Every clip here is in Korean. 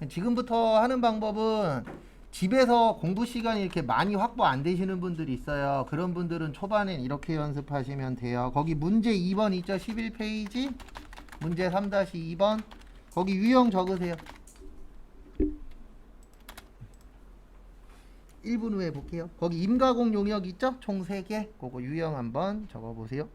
지금부터 하는 방법은 집에서 공부 시간이 이렇게 많이 확보 안 되시는 분들이 있어요. 그런 분들은 초반엔 이렇게 연습하시면 돼요. 거기 문제 2번 있죠? 11페이지 문제 3-2번 거기 유형 적으세요. 1분 후에 볼게요. 거기 임가공 용역 있죠? 총 3개. 그거 유형 한번 적어보세요.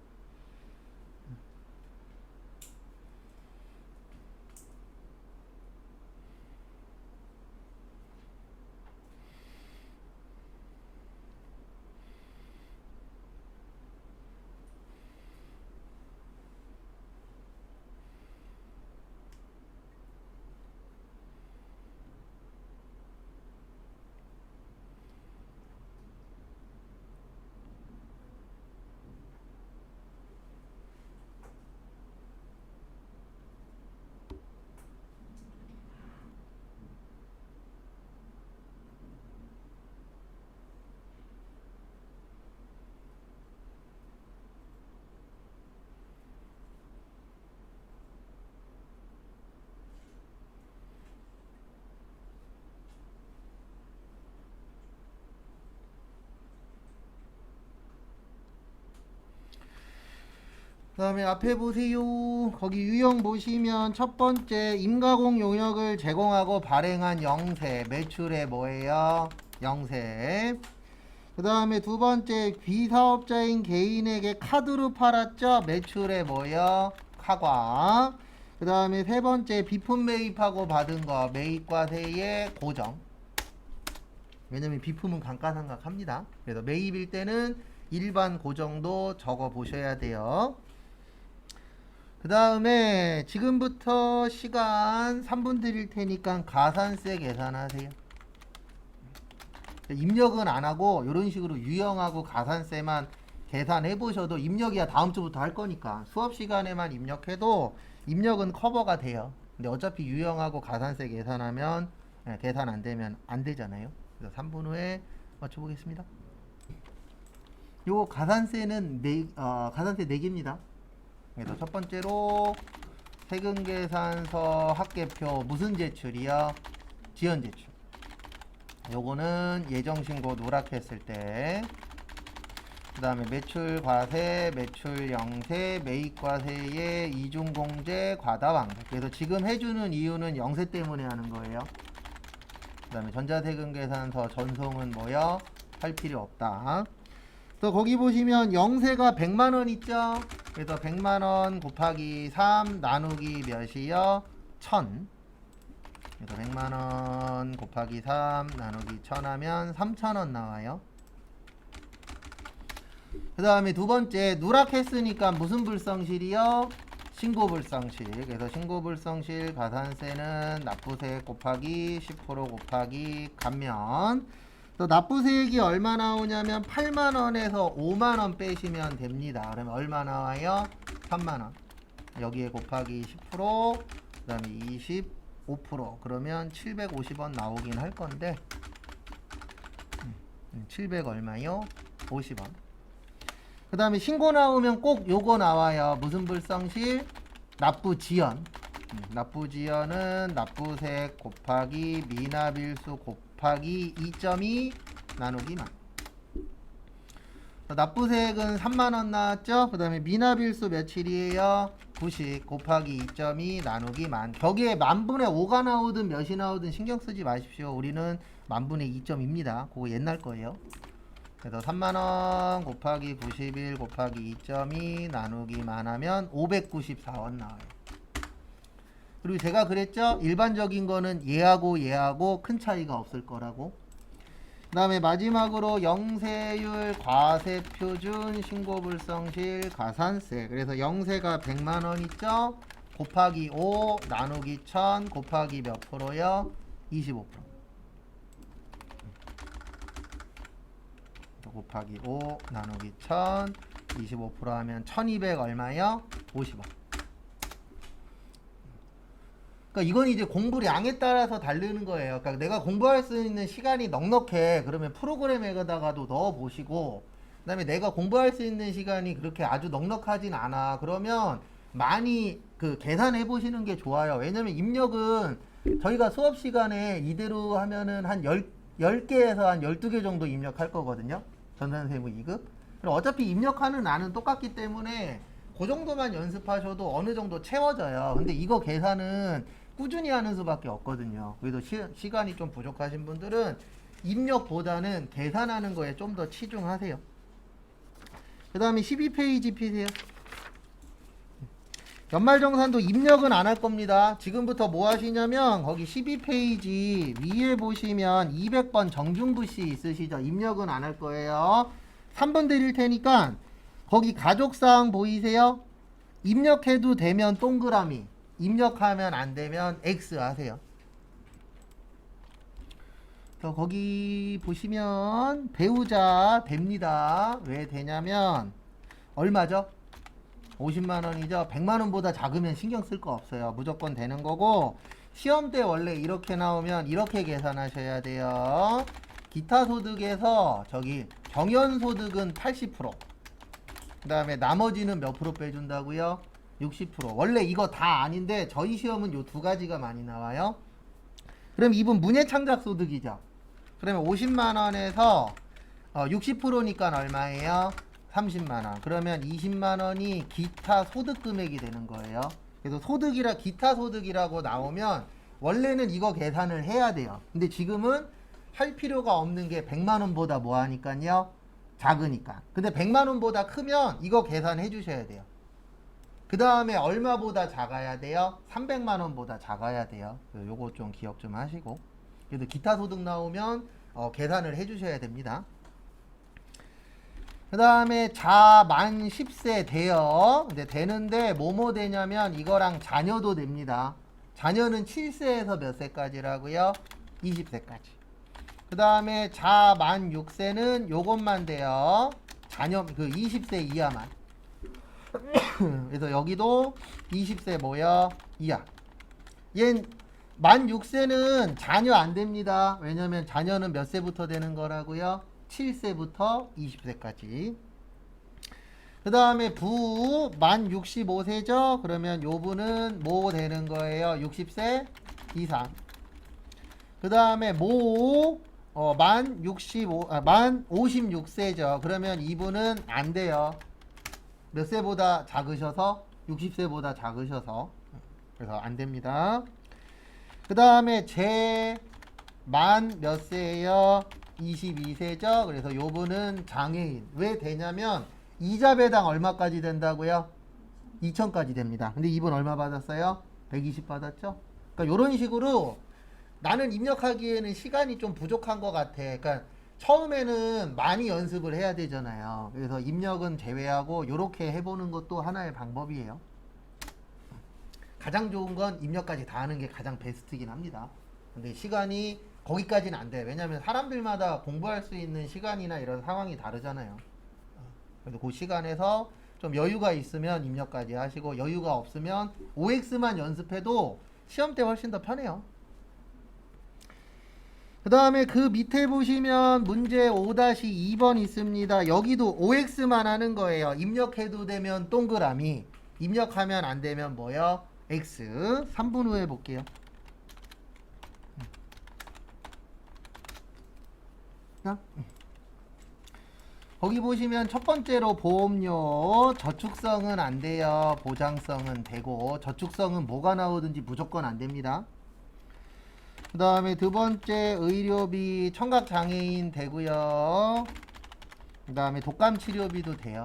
그 다음에 앞에 보세요. 거기 유형 보시면 첫 번째 임가공 용역을 제공하고 발행한 영세 매출의 뭐예요? 영세. 그 다음에 두 번째 귀사업자인 개인에게 카드로 팔았죠? 매출의 뭐예요? 카과. 그 다음에 세 번째 비품 매입하고 받은 거 매입과세의 고정. 왜냐면 비품은 감가상각합니다. 그래서 매입일 때는 일반 고정도 적어 보셔야 돼요. 그 다음에 지금부터 시간 3분 드릴 테니까 가산세 계산하세요. 입력은 안 하고 이런 식으로 유형하고 가산세만 계산해 보셔도 입력이야 다음 주부터 할 거니까 수업 시간에만 입력해도 입력은 커버가 돼요. 근데 어차피 유형하고 가산세 계산하면 계산 안 되면 안 되잖아요. 그래서 3분 후에 맞춰보겠습니다. 요 가산세는 가산세 4개입니다. 그래서 첫 번째로 세금계산서 합계표 무슨 제출이요? 지연 제출. 요거는 예정신고 누락했을 때. 그 다음에 매출과세, 매출영세, 매입과세의 이중공제, 과다왕세. 그래서 지금 해주는 이유는 영세 때문에 하는 거예요. 그 다음에 전자세금계산서 전송은 뭐요? 할 필요 없다. 또 거기 보시면 영세가 100만원 있죠? 그래서 100만원 곱하기 3 나누기 몇이요? 1000. 그래서 100만원 곱하기 3 나누기 1000 하면 3000원 나와요. 그 다음에 두 번째 누락했으니까 무슨 불성실이요? 신고불성실. 그래서 신고불성실 가산세는 납부세액 곱하기 10% 곱하기 감면. 또 납부세액이 얼마 나오냐면 8만원에서 5만원 빼시면 됩니다. 그러면 얼마 나와요? 3만원. 여기에 곱하기 10%, 그 다음에 25%. 그러면 750원 나오긴 할 건데, 700 얼마요? 50원. 그 다음에 신고 나오면 꼭 요거 나와요. 무슨 불성실? 납부지연. 납부지연은 납부세액 곱하기 미납일수 곱하기 2.2 나누기 만. 납부세액은 3만원 나왔죠? 그 다음에 미납일수 며칠이에요? 90 곱하기 2.2 나누기 만. 거기에 만분의 5가 나오든 몇이 나오든 신경 쓰지 마십시오. 우리는 만분의 2.2입니다. 그거 옛날 거예요. 그래서 3만원 곱하기 91 곱하기 2.2 나누기 만 하면 594원 나와요. 그리고 제가 그랬죠? 일반적인 거는 얘하고 큰 차이가 없을 거라고. 그 다음에 마지막으로 영세율, 과세표준, 신고불성실, 가산세. 그래서 영세가 100만원 있죠? 곱하기 5 나누기 1000 곱하기 몇 프로요? 25%. 곱하기 5 나누기 1000 25% 하면 1200 얼마요? 50원. 그러니까 이건 이제 공부량에 따라서 다르는 거예요. 그러니까 내가 공부할 수 있는 시간이 넉넉해. 그러면 프로그램에다가도 넣어 보시고, 그다음에 내가 공부할 수 있는 시간이 그렇게 아주 넉넉하진 않아. 그러면 많이 그 계산해 보시는 게 좋아요. 왜냐면 입력은 저희가 수업 시간에 이대로 하면은 한 10개에서 한 12개 정도 입력할 거거든요. 전산세무 2급. 그럼 어차피 입력하는 안은 똑같기 때문에 그 정도만 연습하셔도 어느 정도 채워져요. 근데 이거 계산은 꾸준히 하는 수밖에 없거든요. 그래서 시간이 좀 부족하신 분들은 입력보다는 계산하는 거에 좀 더 치중하세요. 그 다음에 12페이지 피세요. 연말정산도 입력은 안 할 겁니다. 지금부터 뭐 하시냐면 거기 12페이지 위에 보시면 200번 정중부시 있으시죠? 입력은 안 할 거예요. 3번 드릴 테니까 거기 가족사항 보이세요? 입력해도 되면 동그라미, 입력하면 안 되면 X 하세요. 거기 보시면 배우자 됩니다. 왜 되냐면 얼마죠? 50만 원이죠. 100만 원보다 작으면 신경 쓸 거 없어요. 무조건 되는 거고, 시험 때 원래 이렇게 나오면 이렇게 계산하셔야 돼요. 기타 소득에서 저기 정연 소득은 80%, 그 다음에 나머지는 몇 프로 빼준다고요? 60%. 원래 이거 다 아닌데 저희 시험은 요 두 가지가 많이 나와요. 그럼 이분 문예창작 소득이죠. 그러면 50만 원에서 60%니까 얼마예요? 30만 원. 그러면 20만 원이 기타 소득 금액이 되는 거예요. 그래서 소득이라 기타 소득이라고 나오면 원래는 이거 계산을 해야 돼요. 근데 지금은 할 필요가 없는 게 100만 원보다 뭐 하니까요? 작으니까. 근데 100만 원보다 크면 이거 계산해 주셔야 돼요. 그 다음에 얼마보다 작아야 돼요? 300만 원보다 작아야 돼요. 요거 좀 기억 좀 하시고. 그래도 기타 소득 나오면 계산을 해 주셔야 됩니다. 그 다음에 자 만 10세 돼요. 근데 되는데 뭐뭐 되냐면 이거랑 자녀도 됩니다. 자녀는 7세에서 몇 세까지라고요? 20세까지. 그 다음에 자 만 6세는 요것만 돼요. 자녀 그 20세 이하만. 그래서 여기도 20세 뭐야? 이하. 얘 만 6세는 자녀 안 됩니다. 왜냐면 자녀는 몇 세부터 되는 거라고요? 7세부터 20세까지. 그 다음에 부 만 65세죠? 그러면 요 분은 뭐 되는 거예요? 60세 이상. 그 다음에 만 56세죠. 그러면 이분은 안 돼요. 몇 세보다 작으셔서? 60세보다 작으셔서. 그래서 안 됩니다. 그 다음에 제 만 몇 세예요? 22세죠. 그래서 요분은 장애인. 왜 되냐면 이자 배당 얼마까지 된다고요? 2천까지 됩니다. 근데 이분 얼마 받았어요? 120 받았죠. 그러니까 요런 식으로 나는 입력하기에는 시간이 좀 부족한 것 같아. 그러니까 처음에는 많이 연습을 해야 되잖아요. 그래서 입력은 제외하고 요렇게 해보는 것도 하나의 방법이에요. 가장 좋은 건 입력까지 다 하는 게 가장 베스트긴 합니다. 근데 시간이 거기까지는 안 돼. 왜냐면 사람들마다 공부할 수 있는 시간이나 이런 상황이 다르잖아요. 그래서 그 시간에서 좀 여유가 있으면 입력까지 하시고, 여유가 없으면 OX만 연습해도 시험 때 훨씬 더 편해요. 그 다음에 그 밑에 보시면 문제 5-2번 있습니다. 여기도 OX만 하는 거예요. 입력해도 되면 동그라미, 입력하면 안 되면 뭐요? X. 3분 후에 볼게요. 거기 보시면 첫 번째로 보험료, 저축성은 안 돼요. 보장성은 되고, 저축성은 뭐가 나오든지 무조건 안 됩니다. 그 다음에 두 번째 의료비, 청각장애인 되고요. 그 다음에 독감치료비도 돼요.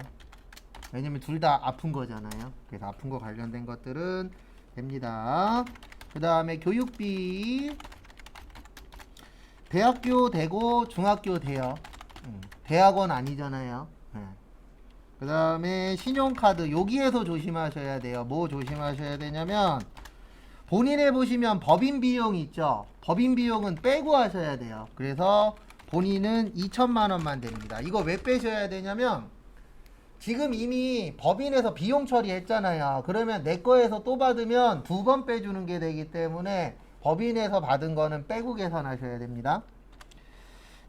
왜냐면 둘 다 아픈 거잖아요. 그래서 아픈 거 관련된 것들은 됩니다. 그 다음에 교육비, 대학교 되고 중학교 돼요. 대학원 아니잖아요. 그 다음에 신용카드, 여기에서 조심하셔야 돼요. 뭐 조심하셔야 되냐면 본인에 보시면 법인 비용 있죠. 법인 비용은 빼고 하셔야 돼요. 그래서 본인은 2천만 원만 됩니다. 이거 왜 빼셔야 되냐면 지금 이미 법인에서 비용 처리했잖아요. 그러면 내 거에서 또 받으면 두 번 빼주는 게 되기 때문에 법인에서 받은 거는 빼고 계산하셔야 됩니다.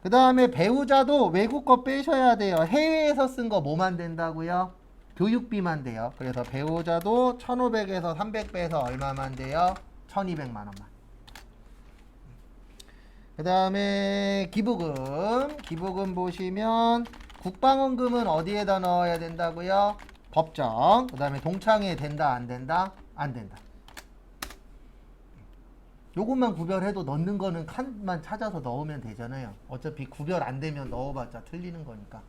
그 다음에 배우자도 외국 거 빼셔야 돼요. 해외에서 쓴 거 뭐만 된다고요? 교육비만 돼요. 그래서 배우자도 1,500에서 300 빼서 얼마만 돼요? 1,200만 원만. 그 다음에 기부금 보시면 국방원금은 어디에다 넣어야 된다고요? 법정. 그 다음에 동창회 된다 안 된다? 안 된다. 요것만 구별해도 넣는 거는 칸만 찾아서 넣으면 되잖아요. 어차피 구별 안 되면 넣어봤자 틀리는 거니까.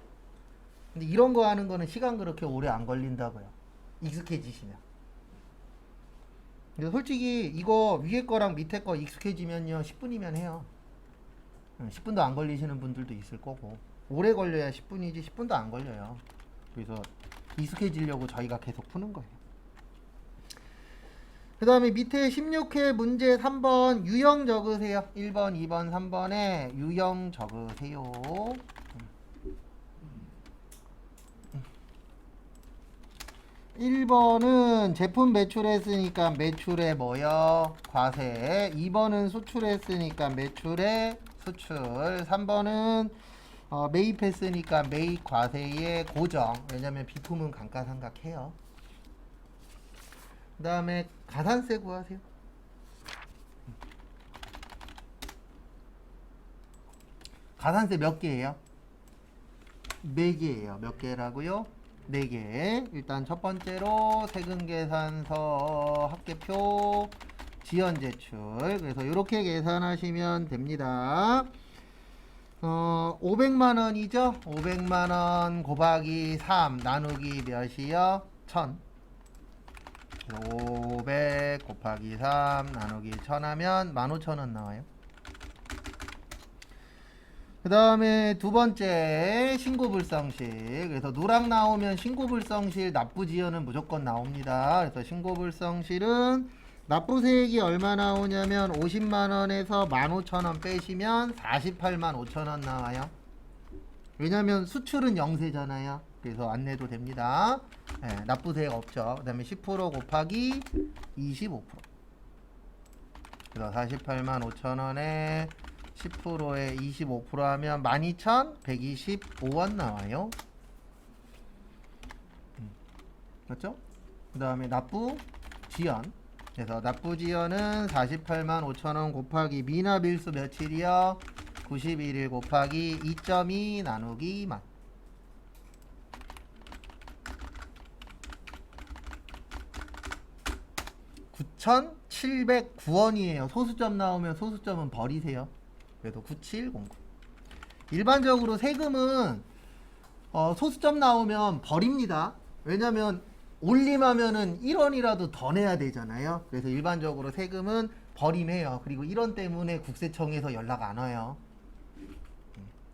근데 이런 거 하는 거는 시간 그렇게 오래 안 걸린다고요. 익숙해지시면. 근데 솔직히 이거 위에 거랑 밑에 거 익숙해지면요 10분이면 해요. 10분도 안 걸리시는 분들도 있을 거고, 오래 걸려야 10분이지 10분도 안 걸려요. 그래서 익숙해지려고 저희가 계속 푸는 거예요. 그 다음에 밑에 16회 문제 3번 유형 적으세요. 1번, 2번, 3번에 유형 적으세요. 1번은 제품 매출했으니까 매출에 뭐요? 과세. 2번은 수출했으니까 매출에 수출. 3번은 매입했으니까 매입 과세의 고정. 왜냐면 비품은 감가상각해요. 그 다음에 가산세 구하세요. 가산세 몇 개예요? 4개예요. 몇 개라고요? 4개. 일단 첫 번째로 세금계산서 합계표 지연제출. 그래서 이렇게 계산하시면 됩니다. 500만원이죠? 500만원 곱하기 3 나누기 몇이요? 1000. 500 곱하기 3 나누기 1000 하면 15,000원 나와요. 그 다음에 두 번째 신고불성실. 그래서 누락 나오면 신고불성실 납부지연은 무조건 나옵니다. 그래서 신고불성실은 납부세액이 얼마 나오냐면 50만원에서 15,000원 빼시면 48만 5천원 나와요. 왜냐면 수출은 영세잖아요. 그래서 안 내도 됩니다. 네, 납부세액 없죠. 그 다음에 10% 곱하기 25%. 그래서 48만 5천원에 10%에 25% 하면 12,125원 나와요. 맞죠? 그 다음에 납부 지연. 그래서 납부 지연은 48만 5천원 곱하기 미납일수 며칠이요? 91일 곱하기 2.2 나누기 만. 9,709원이에요. 소수점 나오면 소수점은 버리세요. 그래도 9709. 일반적으로 세금은 소수점 나오면 버립니다. 왜냐면 올림하면은 1원이라도 더 내야 되잖아요. 그래서 일반적으로 세금은 버림해요. 그리고 1원 때문에 국세청에서 연락 안 와요.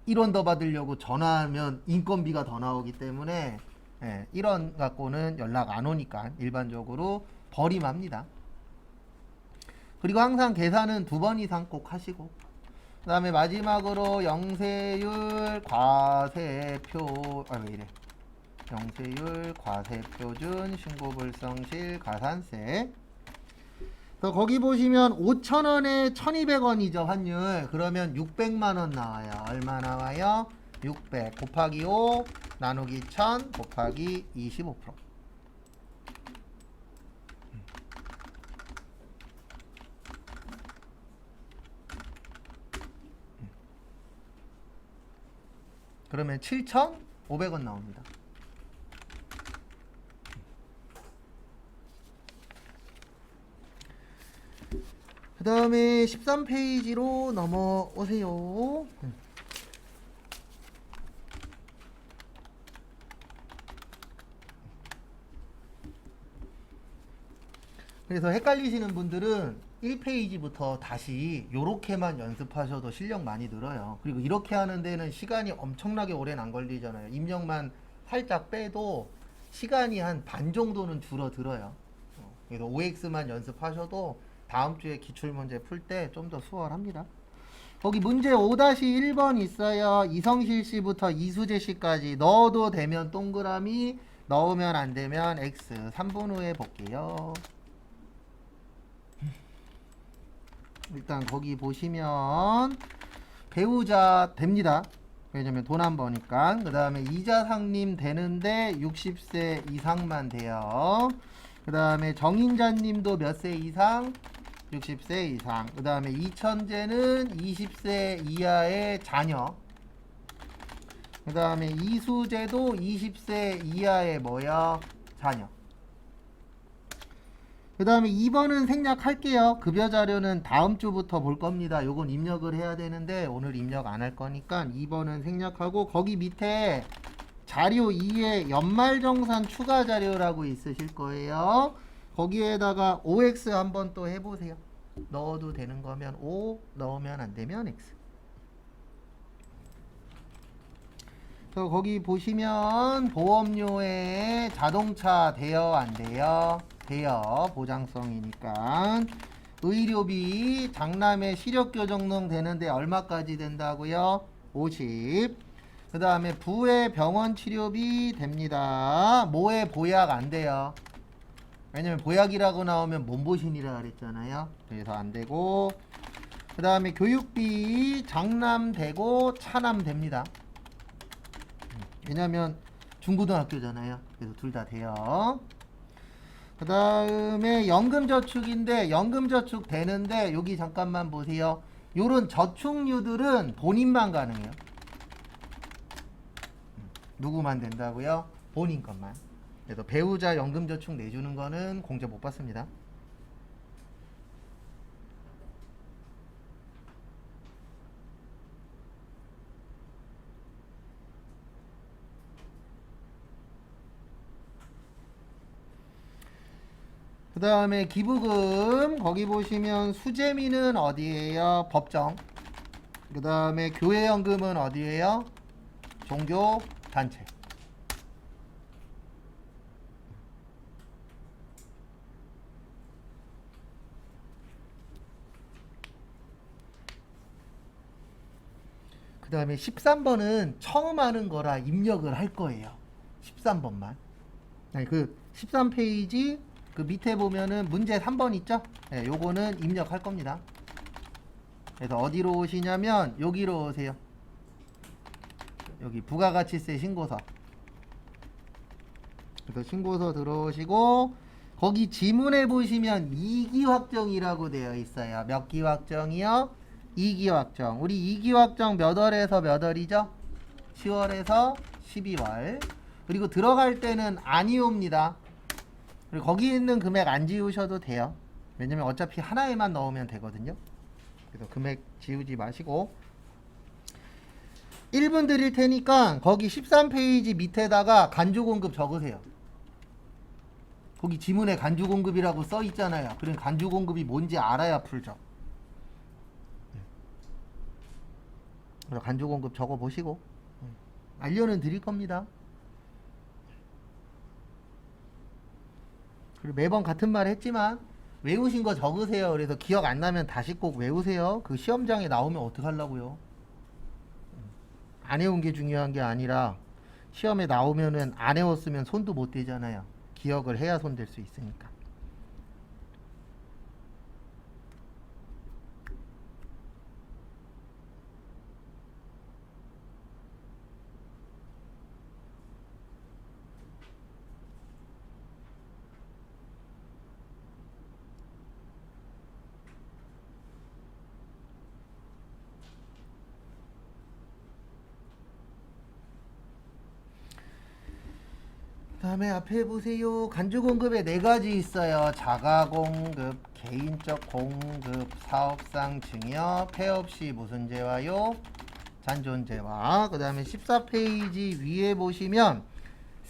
1원 더 받으려고 전화하면 인건비가 더 나오기 때문에 1원 갖고는 연락 안 오니까 일반적으로 버림합니다. 그리고 항상 계산은 2번 이상 꼭 하시고, 그 다음에 마지막으로 영세율 과세표 왜 이래 영세율 과세표준 신고불성실 가산세. 그래서 거기 보시면 5,000원에 1,200원이죠 환율. 그러면 600만원 나와요. 얼마 나와요? 600 곱하기 5 나누기 1000 곱하기 25%. 그러면 7,500원 나옵니다. 그 다음에 13페이지로 넘어오세요. 그래서 헷갈리시는 분들은 1페이지부터 다시 요렇게만 연습하셔도 실력 많이 늘어요. 그리고 이렇게 하는 데는 시간이 엄청나게 오래는 안 걸리잖아요. 입력만 살짝 빼도 시간이 한 반 정도는 줄어들어요. 그래서 OX만 연습하셔도 다음 주에 기출문제 풀 때 좀 더 수월합니다. 거기 문제 5-1번 있어요. 이성실 씨부터 이수재 씨까지 넣어도 되면 동그라미, 넣으면 안 되면 X. 3분 후에 볼게요. 일단 거기 보시면 배우자 됩니다. 왜냐면 돈 안 버니까. 그 다음에 이자 상림 되는데 60세 이상만 돼요. 그 다음에 정인자님도 몇 세 이상? 60세 이상. 그 다음에 이천재는 20세 이하의 자녀. 그 다음에 이수재도 20세 이하의 뭐야? 자녀. 그 다음에 2번은 생략할게요. 급여 자료는 다음 주부터 볼 겁니다. 요건 입력을 해야 되는데 오늘 입력 안 할 거니까 2번은 생략하고, 거기 밑에 자료 2에 연말정산 추가 자료라고 있으실 거예요. 거기에다가 OX 한번 또 해보세요. 넣어도 되는 거면 O, 넣으면 안 되면 X. 그래서 거기 보시면 보험료에 자동차 돼요, 안 돼요? 돼요. 보장성이니까. 의료비 장남의 시력교정능 되는데 얼마까지 된다고요? 50. 그 다음에 부의 병원 치료비 됩니다. 모의 보약 안 돼요. 왜냐면 보약이라고 나오면 몸보신이라 그랬잖아요. 그래서 안 되고. 그 다음에 교육비 장남 되고 차남 됩니다. 왜냐면 중고등학교잖아요. 그래서 둘 다 돼요. 그 다음에 연금저축인데 연금저축 되는데 여기 잠깐만 보세요. 요런 저축류들은 본인만 가능해요. 누구만 된다고요? 본인 것만. 그래서 배우자 연금저축 내주는 거는 공제 못 받습니다. 그 다음에 기부금 거기 보시면 수재미는 어디에요? 법정. 그 다음에 교회연금은 어디에요? 종교단체. 그 다음에 13번은 처음 하는 거라 입력을 할 거예요. 13번만. 아니, 그 13페이지 그 밑에 보면은 문제 3번 있죠? 네, 요거는 입력할 겁니다. 그래서 어디로 오시냐면 여기로 오세요. 여기 부가가치세 신고서. 그래서 신고서 들어오시고 거기 지문에 보시면 2기 확정이라고 되어 있어요. 몇 기 확정이요? 2기 확정. 우리 2기 확정 몇 월에서 몇 월이죠? 10월에서 12월. 그리고 들어갈 때는 아니옵니다. 그리고 거기 있는 금액 안 지우셔도 돼요. 왜냐면 어차피 하나에만 넣으면 되거든요. 그래서 금액 지우지 마시고 1분 드릴 테니까 거기 13페이지 밑에다가 간주공급 적으세요. 거기 지문에 간주공급이라고 써 있잖아요. 그럼 간주공급이 뭔지 알아야 풀죠. 그래서 간주공급 적어보시고 알려는 드릴 겁니다. 그리고 매번 같은 말 했지만 외우신 거 적으세요. 그래서 기억 안 나면 다시 꼭 외우세요. 그 시험장에 나오면 어떡하려고요. 안 외운 게 중요한 게 아니라 시험에 나오면은 안 외웠으면 손도 못 대잖아요. 기억을 해야 손 댈 수 있으니까. 다음에 앞에 보세요. 간주공급에 4가지 있어요. 자가공급, 개인적 공급, 사업상 증여, 폐업시 무슨 재화요? 잔존재화. 그 다음에 14페이지 위에 보시면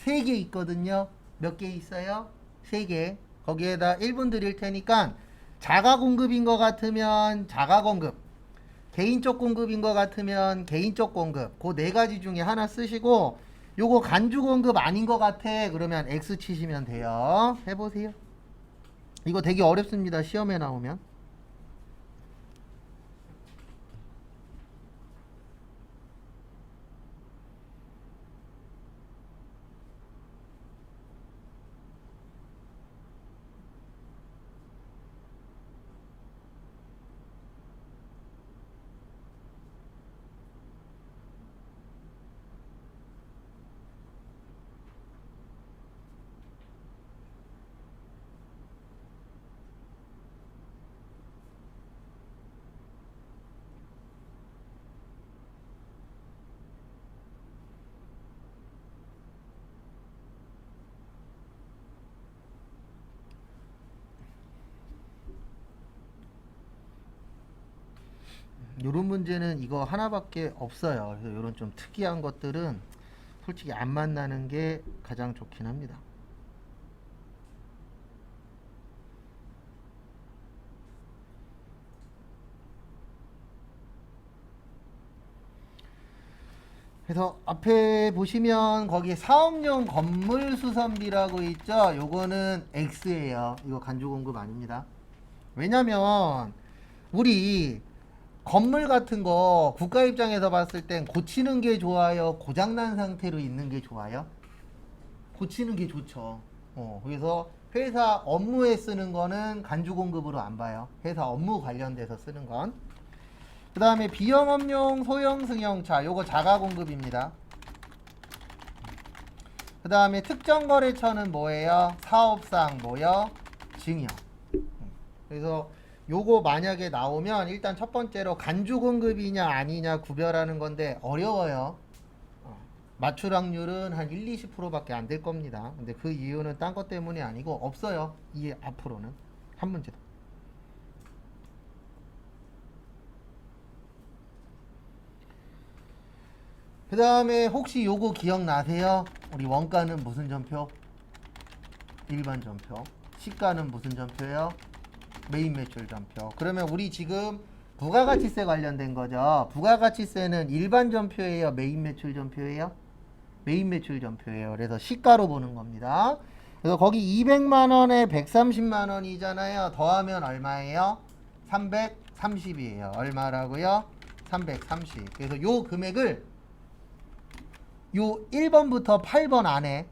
3개 있거든요. 몇 개 있어요? 3개. 거기에다 1분 드릴 테니까 자가공급인 것 같으면 자가공급, 개인적 공급인 것 같으면 개인적 공급, 그 4가지 중에 하나 쓰시고 요거 간주 공급 아닌 것 같아 그러면 X 치시면 돼요. 해보세요. 이거 되게 어렵습니다. 시험에 나오면. 요런 문제는 이거 하나밖에 없어요. 그래서 요런 좀 특이한 것들은 솔직히 안 만나는 게 가장 좋긴 합니다. 그래서 앞에 보시면 거기 사업용 건물 수선비라고 있죠. 요거는 X예요. 이거 간주 공급 아닙니다. 왜냐면 우리 건물 같은 거 국가 입장에서 봤을 땐 고치는 게 좋아요, 고장난 상태로 있는 게 좋아요? 고치는 게 좋죠. 그래서 회사 업무에 쓰는 거는 간주 공급으로 안 봐요. 회사 업무 관련돼서 쓰는 건. 그 다음에 비영업용 소형 승용차, 요거 자가 공급입니다. 그 다음에 특정 거래처는 뭐예요? 사업상 뭐요? 증여. 그래서 요거 만약에 나오면 일단 첫 번째로 간주 공급이냐 아니냐 구별하는 건데 어려워요. 맞출 확률은 한 1, 20%밖에 안 될 겁니다. 근데 그 이유는 딴 것 때문이 아니고 없어요. 이 앞으로는 한 문제도. 그 다음에 혹시 요거 기억나세요? 우리 원가는 무슨 전표? 일반 전표. 시가는 무슨 전표예요? 메인 매출 전표. 그러면 우리 지금 부가가치세 관련된 거죠. 부가가치세는 일반 전표예요? 메인 매출 전표예요? 메인 매출 전표예요. 그래서 시가로 보는 겁니다. 그래서 거기 200만원에 130만원이잖아요. 더하면 얼마예요? 330이에요. 얼마라고요? 330. 그래서 요 금액을 요 1번부터 8번 안에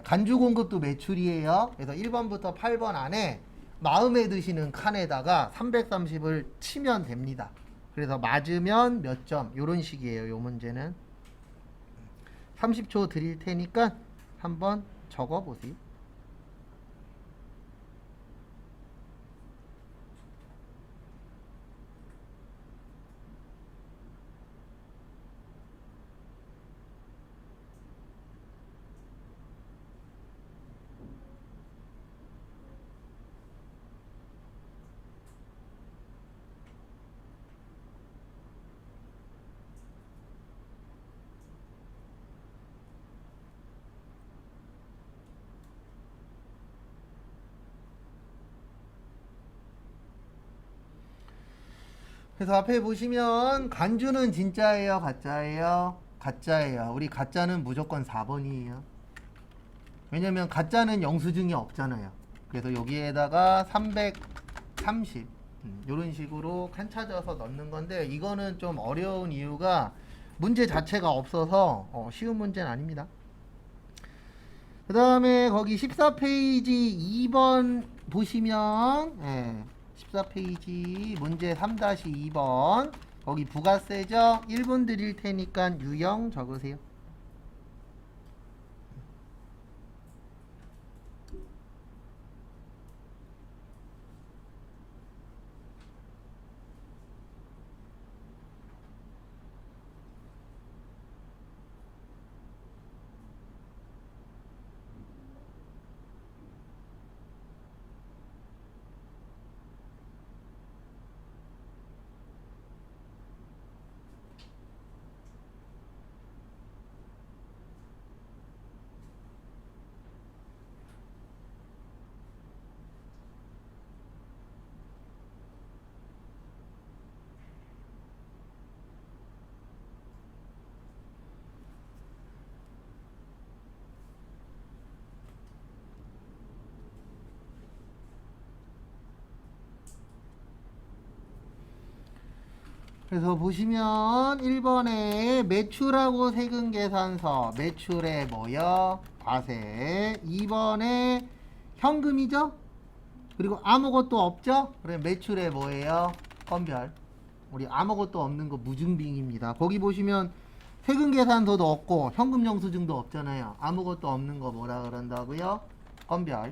간주 공급도 매출이에요. 그래서 1번부터 8번 안에 마음에 드시는 칸에다가 330을 치면 됩니다. 그래서 맞으면 몇 점? 요런 식이에요. 요 문제는 30초 드릴 테니까 한번 적어 보세요. 그래서 앞에 보시면 간주는 진짜예요, 가짜예요? 가짜예요. 우리 가짜는 무조건 4번이에요. 왜냐면 가짜는 영수증이 없잖아요. 그래서 여기에다가 330 이런 식으로 칸 찾아서 넣는 건데 이거는 좀 어려운 이유가 문제 자체가 없어서 쉬운 문제는 아닙니다. 그 다음에 거기 14페이지 2번 보시면 14페이지 문제 3-2번 거기 부가세죠? 1분 드릴 테니까 유형 적으세요. 그래서 보시면 1번에 매출하고 세금 계산서 매출에 뭐요? 과세. 2번에 현금이죠? 그리고 아무것도 없죠? 그럼 매출에 뭐예요? 건별. 우리 아무것도 없는 거 무증빙입니다. 거기 보시면 세금 계산서도 없고 현금 영수증도 없잖아요. 아무것도 없는 거 뭐라 그런다고요? 건별.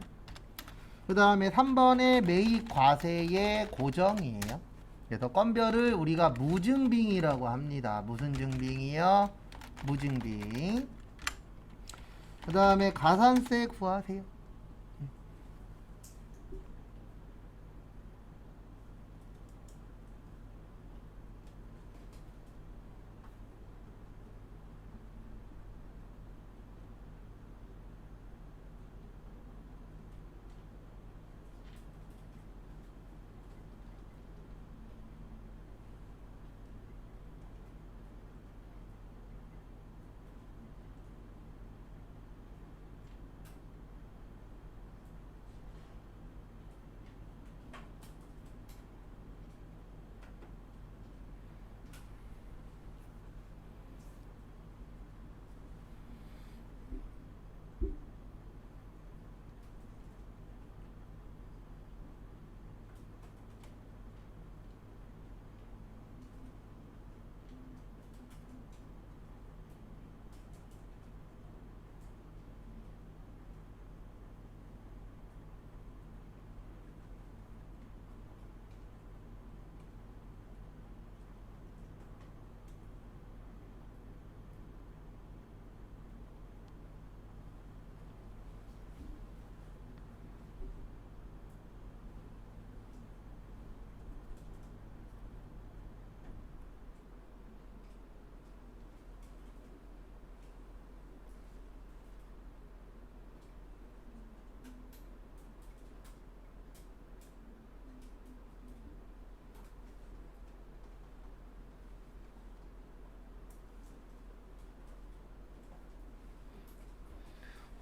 그 다음에 3번에 매입 과세의 고정이에요. 그래서 건별을 우리가 무증빙이라고 합니다. 무슨 증빙이요? 무증빙. 그 다음에 가산세 구하세요.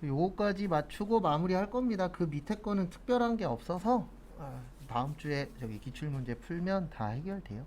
요거까지 맞추고 마무리할 겁니다. 그 밑에 거는 특별한 게 없어서 다음 주에 저기 기출문제 풀면 다 해결돼요.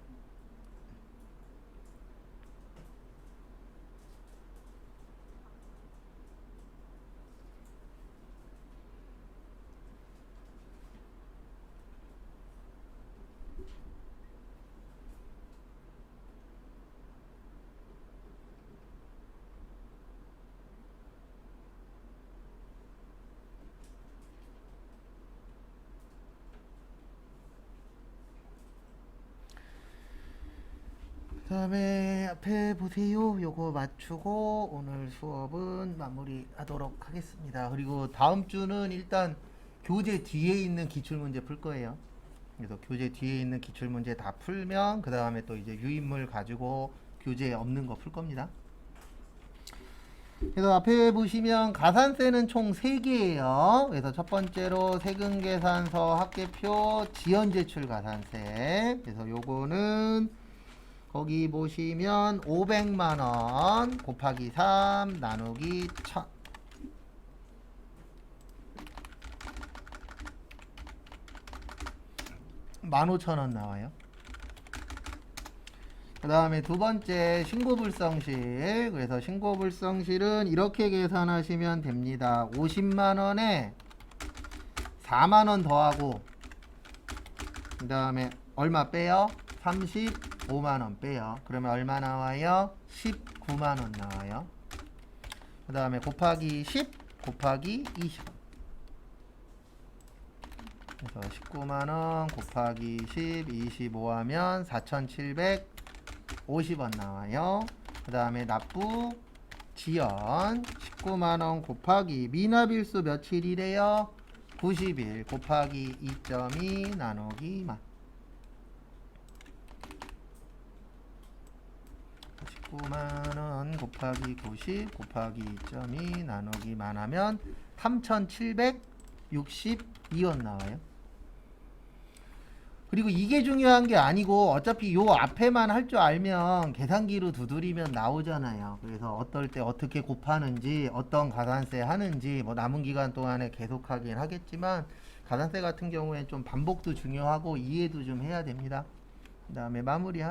그 다음에 앞에 보세요. 요거 맞추고 오늘 수업은 마무리하도록 하겠습니다. 그리고 다음 주는 일단 교재 뒤에 있는 기출문제 풀 거예요. 그래서 교재 뒤에 있는 기출문제 다 풀면 그 다음에 또 이제 유인물 가지고 교재에 없는 거 풀 겁니다. 그래서 앞에 보시면 가산세는 총 3개예요. 그래서 첫 번째로 세금계산서 합계표 지연제출 가산세. 그래서 요거는 거기 보시면 500만원 곱하기 3 나누기 1000. 15,000원 나와요. 그 다음에 두 번째 신고불성실. 그래서 신고불성실은 이렇게 계산하시면 됩니다. 50만원에 4만원 더하고 그 다음에 얼마 빼요? 35만원 빼요. 그러면 얼마 나와요? 19만원 나와요. 그 다음에 곱하기 10 곱하기 20원. 그래서 19만원 곱하기 10 25 하면 4,750원 나와요. 그 다음에 납부 지연 19만원 곱하기 미납일수 며칠이래요? 90일 곱하기 2.2 나누기 만. 19만원 곱하기 90 곱하기 2.2 나누기 만 하면 3,762원 나와요. 그리고 이게 중요한 게 아니고 어차피 요 앞에만 할 줄 알면 계산기로 두드리면 나오잖아요. 그래서 어떨 때 어떻게 곱하는지 어떤 가산세 하는지 뭐 남은 기간 동안에 계속 하긴 하겠지만 가산세 같은 경우엔 좀 반복도 중요하고 이해도 좀 해야 됩니다. 그 다음에 마무리하세요.